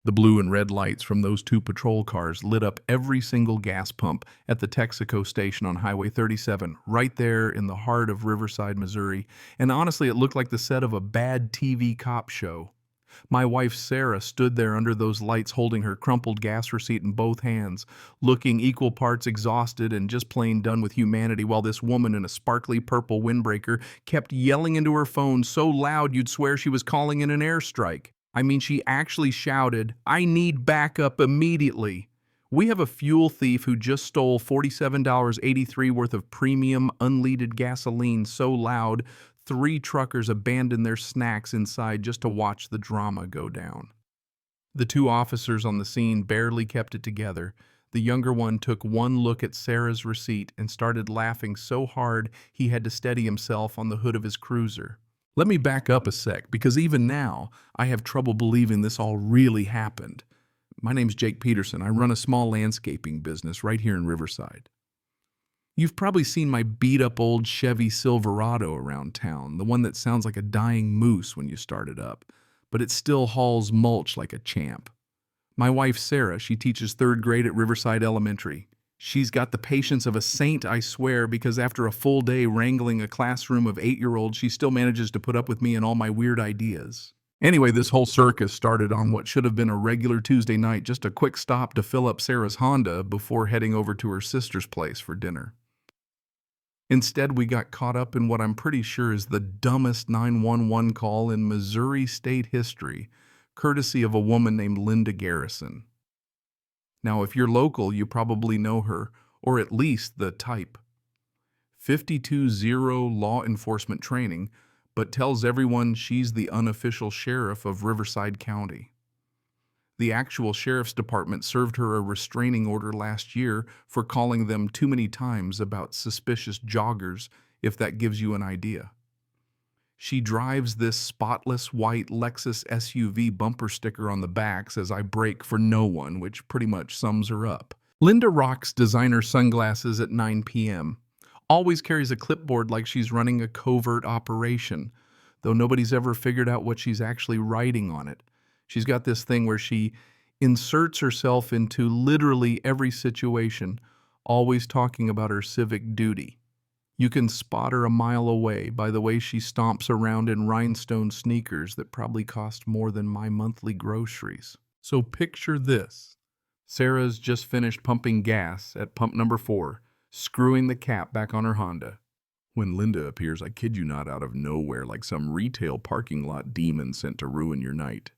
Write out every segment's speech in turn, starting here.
The blue and red lights from those two patrol cars lit up every single gas pump at the Texaco station on Highway 37, right there in the heart of Riverside, Missouri. And honestly, it looked like the set of a bad TV cop show. My wife Sarah stood there under those lights holding her crumpled gas receipt in both hands, looking equal parts exhausted and just plain done with humanity, while this woman in a sparkly purple windbreaker kept yelling into her phone so loud you'd swear she was calling in an airstrike. I mean, she actually shouted, "I need backup immediately." We have a fuel thief who just stole $47.83 worth of premium unleaded gasoline so loud 3 truckers abandoned their snacks inside just to watch the drama go down. The 2 officers on the scene barely kept it together. The younger one took one look at Sarah's receipt and started laughing so hard he had to steady himself on the hood of his cruiser. Let me back up a sec, because even now, I have trouble believing this all really happened. My name's Jake Peterson. I run a small landscaping business right here in Riverside. You've probably seen my beat-up old Chevy Silverado around town, the one that sounds like a dying moose when you start it up, but it still hauls mulch like a champ. My wife Sarah, she teaches 3rd grade at Riverside Elementary. She's got the patience of a saint, I swear, because after a full day wrangling a classroom of 8-year-olds, she still manages to put up with me and all my weird ideas. Anyway, this whole circus started on what should have been a regular Tuesday night, just a quick stop to fill up Sarah's Honda before heading over to her sister's place for dinner. Instead, we got caught up in what I'm pretty sure is the dumbest 911 call in Missouri state history, courtesy of a woman named Linda Garrison. Now, if you're local, you probably know her, or at least the type. 52-0 law enforcement training, but tells everyone she's the unofficial sheriff of Riverside County. The actual sheriff's department served her a restraining order last year for calling them too many times about suspicious joggers, if that gives you an idea. She drives this spotless white Lexus SUV bumper sticker on the back says "I brake for no one," which pretty much sums her up. Linda rocks designer sunglasses at 9 p.m. Always carries a clipboard like she's running a covert operation, though nobody's ever figured out what she's actually writing on it. She's got this thing where she inserts herself into literally every situation, always talking about her civic duty. You can spot her a mile away by the way she stomps around in rhinestone sneakers that probably cost more than my monthly groceries. So picture this. Sarah's just finished pumping gas at pump number 4, screwing the cap back on her Honda, when Linda appears, I kid you not, out of nowhere like some retail parking lot demon sent to ruin your night.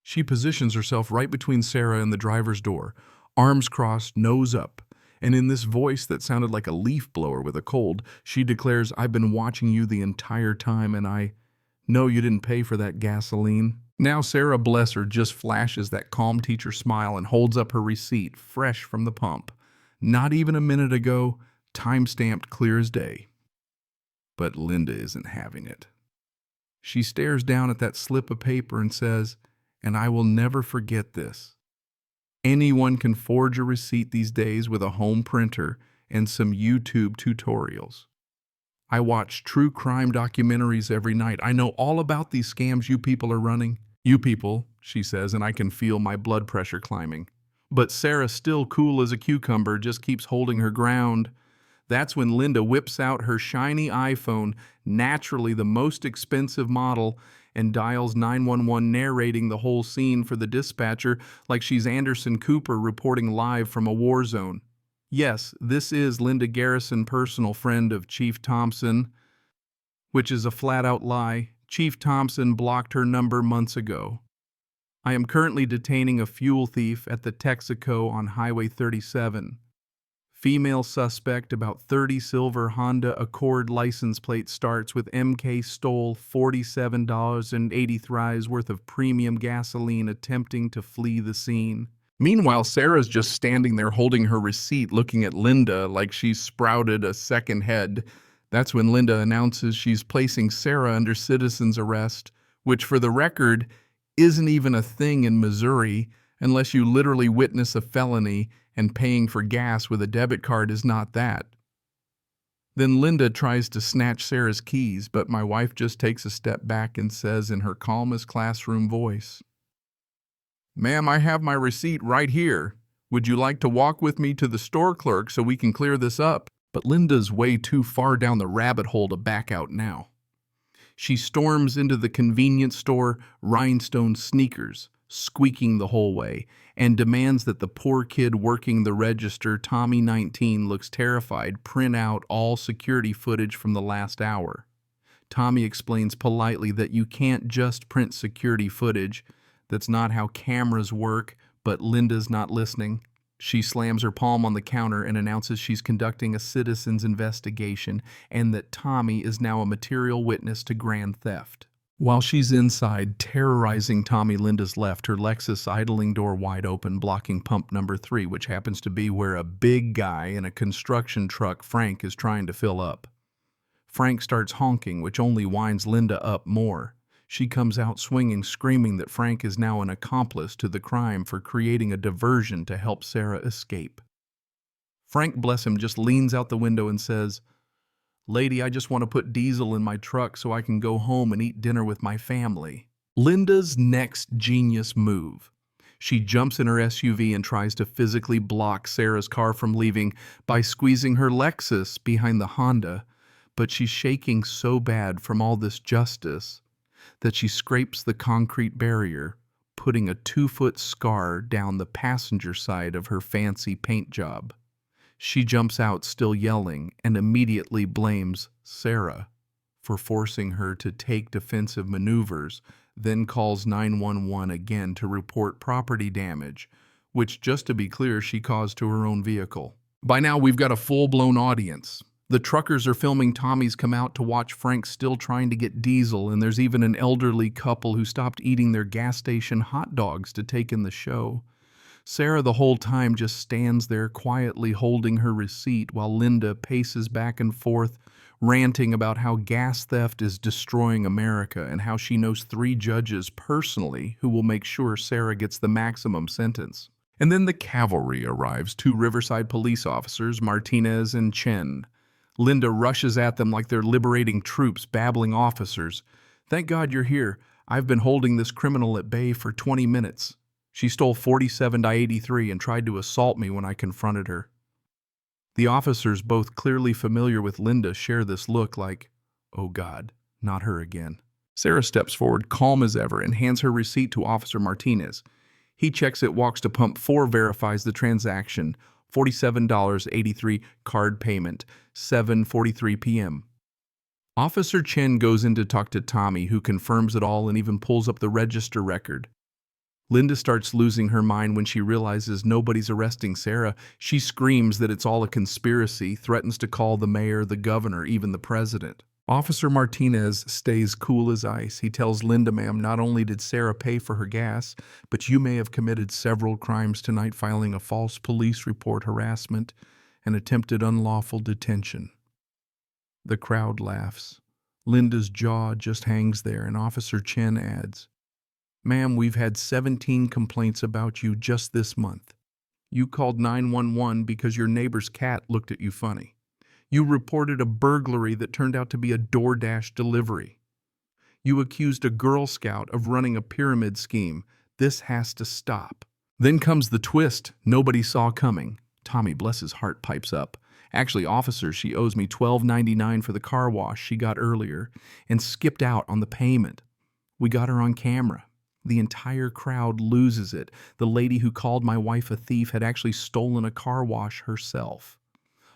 She positions herself right between Sarah and the driver's door, arms crossed, nose up, and in this voice that sounded like a leaf blower with a cold, she declares, "I've been watching you the entire time, and I know you didn't pay for that gasoline." Now Sarah, bless her, just flashes that calm teacher smile and holds up her receipt, fresh from the pump. Not even a minute ago, time-stamped clear as day. But Linda isn't having it. She stares down at that slip of paper and says, and I will never forget this, anyone can forge a receipt these days with a home printer and some YouTube tutorials. I watch true crime documentaries every night. I know all about these scams you people are running. You people, she says, and I can feel my blood pressure climbing. But Sarah, still cool as a cucumber, just keeps holding her ground. That's when Linda whips out her shiny iPhone, naturally the most expensive model, and dials 911, narrating the whole scene for the dispatcher like she's Anderson Cooper reporting live from a war zone. Yes, this is Linda Garrison, personal friend of Chief Thompson, which is a flat-out lie. Chief Thompson blocked her number months ago. I am currently detaining a fuel thief at the Texaco on Highway 37. Female suspect, about 30, silver Honda Accord license plate, starts with MK, stole $47.83 worth of premium gasoline, attempting to flee the scene. Meanwhile, Sarah's just standing there holding her receipt, looking at Linda like she's sprouted a second head. That's when Linda announces she's placing Sarah under citizen's arrest, which, for the record, isn't even a thing in Missouri unless you literally witness a felony, and paying for gas with a debit card is not that. Then Linda tries to snatch Sarah's keys, but my wife just takes a step back and says in her calmest classroom voice, Ma'am, I have my receipt right here. Would you like to walk with me to the store clerk so we can clear this up? But Linda's way too far down the rabbit hole to back out now. She storms into the convenience store, rhinestone sneakers, squeaking the whole way, and demands that the poor kid working the register, Tommy 19, looks terrified, print out all security footage from the last hour. Tommy explains politely that you can't just print security footage. That's not how cameras work, but Linda's not listening. She slams her palm on the counter and announces she's conducting a citizen's investigation and that Tommy is now a material witness to grand theft. While she's inside, terrorizing Tommy, Linda's left her Lexus idling door wide open, blocking pump number 3, which happens to be where a big guy in a construction truck, Frank, is trying to fill up. Frank starts honking, which only winds Linda up more. She comes out swinging, screaming that Frank is now an accomplice to the crime for creating a diversion to help Sarah escape. Frank, bless him, just leans out the window and says, "Lady, I just want to put diesel in my truck so I can go home and eat dinner with my family." Linda's next genius move. She jumps in her SUV and tries to physically block Sarah's car from leaving by squeezing her Lexus behind the Honda, but she's shaking so bad from all this justice that she scrapes the concrete barrier, putting a 2-foot scar down the passenger side of her fancy paint job. She jumps out still yelling and immediately blames Sarah for forcing her to take defensive maneuvers, then calls 911 again to report property damage, which, just to be clear, she caused to her own vehicle. By now, we've got a full-blown audience. The truckers are filming Tommy's come out to watch Frank still trying to get diesel, and there's even an elderly couple who stopped eating their gas station hot dogs to take in the show. Sarah the whole time just stands there quietly holding her receipt while Linda paces back and forth, ranting about how gas theft is destroying America and how she knows 3 judges personally who will make sure Sarah gets the maximum sentence. And then the cavalry arrives, 2 Riverside police officers, Martinez and Chen. Linda rushes at them like they're liberating troops, babbling officers. "Thank God you're here. I've been holding this criminal at bay for 20 minutes. She stole 47-83 and tried to assault me when I confronted her." The officers, both clearly familiar with Linda, share this look like, "Oh God, not her again." Sarah steps forward, calm as ever, and hands her receipt to Officer Martinez. He checks it, walks to pump 4, verifies the transaction. $47.83 card payment, 7:43 p.m. Officer Chen goes in to talk to Tommy, who confirms it all and even pulls up the register record. Linda starts losing her mind when she realizes nobody's arresting Sarah. She screams that it's all a conspiracy, threatens to call the mayor, the governor, even the president. Officer Martinez stays cool as ice. He tells Linda, "Ma'am, not only did Sarah pay for her gas, but you may have committed several crimes tonight, filing a false police report, harassment, and attempted unlawful detention." The crowd laughs. Linda's jaw just hangs there, and Officer Chen adds, "Ma'am, we've had 17 complaints about you just this month. You called 911 because your neighbor's cat looked at you funny. You reported a burglary that turned out to be a DoorDash delivery. You accused a Girl Scout of running a pyramid scheme. This has to stop." Then comes the twist nobody saw coming. Tommy, bless his heart, pipes up. "Actually, officer, she owes me $12.99 for the car wash she got earlier and skipped out on the payment. We got her on camera." The entire crowd loses it. The lady who called my wife a thief had actually stolen a car wash herself.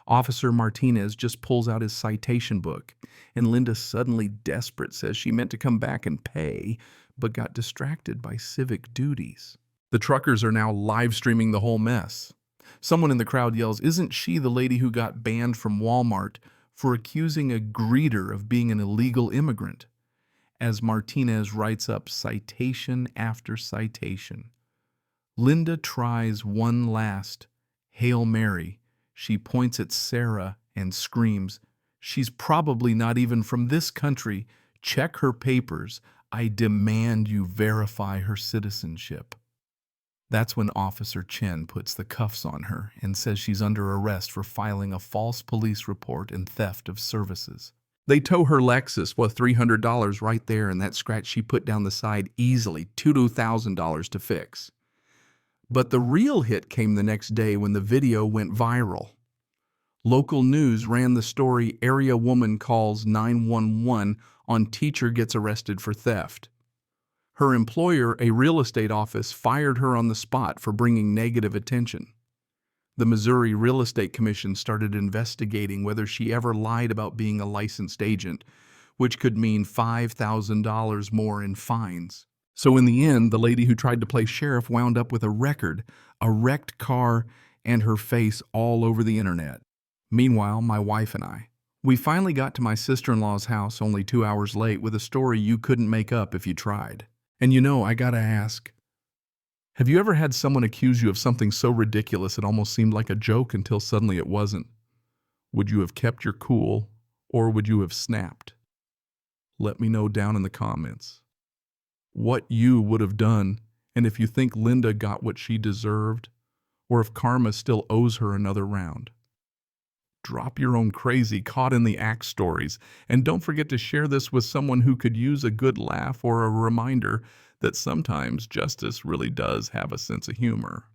Officer Martinez just pulls out his citation book, and Linda, suddenly desperate, says she meant to come back and pay, but got distracted by civic duties. The truckers are now live streaming the whole mess. Someone in the crowd yells, "Isn't she the lady who got banned from Walmart for accusing a greeter of being an illegal immigrant?" As Martinez writes up citation after citation. Linda tries one last Hail Mary. She points at Sarah and screams, "She's probably not even from this country. Check her papers. I demand you verify her citizenship." That's when Officer Chen puts the cuffs on her and says she's under arrest for filing a false police report and theft of services. They tow her Lexus, $300 right there, and that scratch she put down the side easily, $2,000 to fix. But the real hit came the next day when the video went viral. Local news ran the story, "Area woman calls 911 on teacher gets arrested for theft." Her employer, a real estate office, fired her on the spot for bringing negative attention. The Missouri Real Estate Commission started investigating whether she ever lied about being a licensed agent, which could mean $5,000 more in fines. So in the end, the lady who tried to play sheriff wound up with a record, a wrecked car, and her face all over the internet. Meanwhile, my wife and we finally got to my sister-in-law's house only 2 hours late with a story you couldn't make up if you tried. And I gotta ask, have you ever had someone accuse you of something so ridiculous it almost seemed like a joke until suddenly it wasn't? Would you have kept your cool, or would you have snapped? Let me know down in the comments what you would have done, and if you think Linda got what she deserved, or if karma still owes her another round. Drop your own crazy caught in the act stories, and don't forget to share this with someone who could use a good laugh or a reminder that sometimes justice really does have a sense of humor.